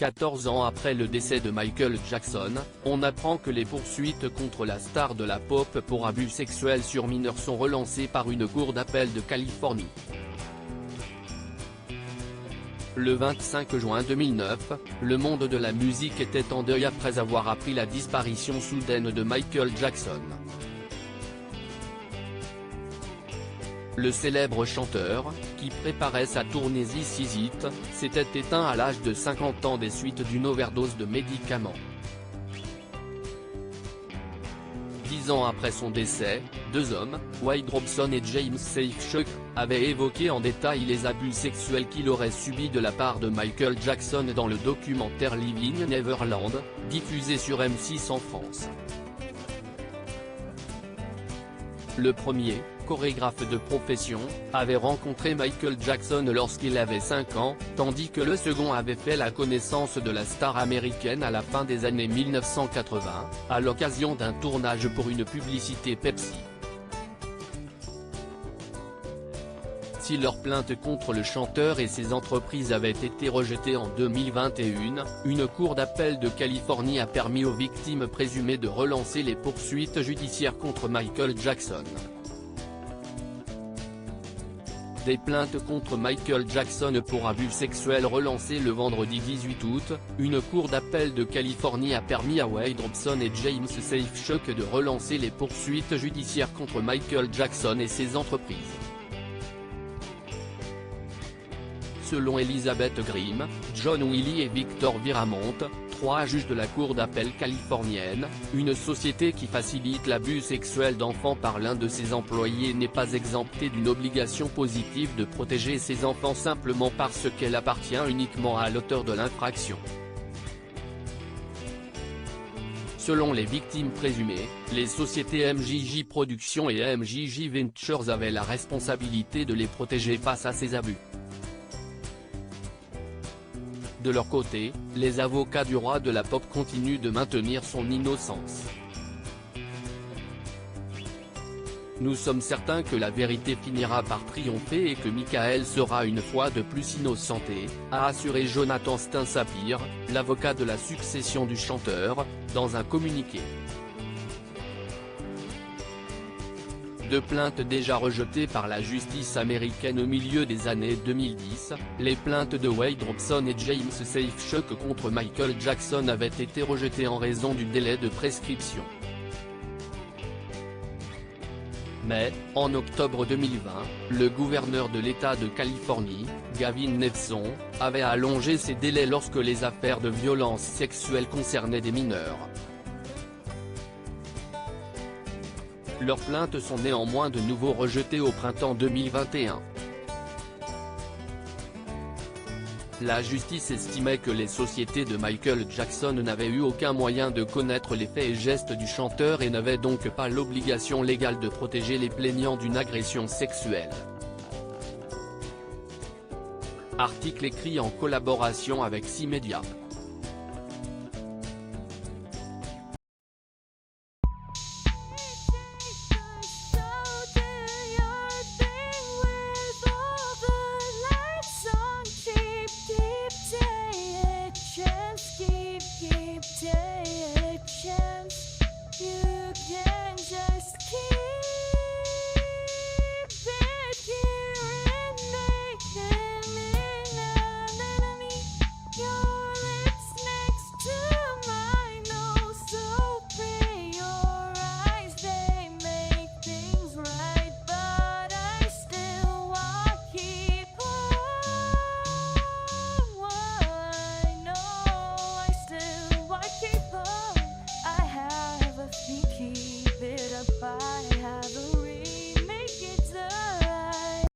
14 ans après le décès de Michael Jackson, on apprend que les poursuites contre la star de la pop pour abus sexuels sur mineurs sont relancées par une cour d'appel de Californie. Le 25 juin 2009, le monde de la musique était en deuil après avoir appris la disparition soudaine de Michael Jackson. Le célèbre chanteur, qui préparait sa tournée This Is It, s'était éteint à l'âge de 50 ans des suites d'une overdose de médicaments. 10 ans après son décès, deux hommes, Wade Robson et James Safechuck, avaient évoqué en détail les abus sexuels qu'il aurait subis de la part de Michael Jackson dans le documentaire Living Neverland, diffusé sur M6 en France. Le premier, chorégraphe de profession, avait rencontré Michael Jackson lorsqu'il avait 5 ans, tandis que le second avait fait la connaissance de la star américaine à la fin des années 1980, à l'occasion d'un tournage pour une publicité Pepsi. Si leur plainte contre le chanteur et ses entreprises avait été rejetée en 2021, une cour d'appel de Californie a permis aux victimes présumées de relancer les poursuites judiciaires contre Michael Jackson. Des plaintes contre Michael Jackson pour abus sexuels relancées le vendredi 18 août, une cour d'appel de Californie a permis à Wade Robson et James Safechuck de relancer les poursuites judiciaires contre Michael Jackson et ses entreprises. Selon Elizabeth Grimm, John Wiley et Victor Viramont, 3 juges de la cour d'appel californienne, une société qui facilite l'abus sexuel d'enfants par l'un de ses employés n'est pas exemptée d'une obligation positive de protéger ses enfants simplement parce qu'elle appartient uniquement à l'auteur de l'infraction. Selon les victimes présumées, les sociétés MJJ Productions et MJJ Ventures avaient la responsabilité de les protéger face à ces abus. De leur côté, les avocats du roi de la pop continuent de maintenir son innocence. Nous sommes certains que la vérité finira par triompher et que Michael sera une fois de plus innocenté, a assuré Jonathan Stein Sapir, l'avocat de la succession du chanteur, dans un communiqué. Deux plaintes déjà rejetées par la justice américaine au milieu des années 2010, les plaintes de Wade Robson et James Safechuck contre Michael Jackson avaient été rejetées en raison du délai de prescription. Mais, en octobre 2020, le gouverneur de l'État de Californie, Gavin Newsom, avait allongé ces délais lorsque les affaires de violences sexuelles concernaient des mineurs. Leurs plaintes sont néanmoins de nouveau rejetées au printemps 2021. La justice estimait que les sociétés de Michael Jackson n'avaient eu aucun moyen de connaître les faits et gestes du chanteur et n'avaient donc pas l'obligation légale de protéger les plaignants d'une agression sexuelle. Article écrit en collaboration avec 6 médias.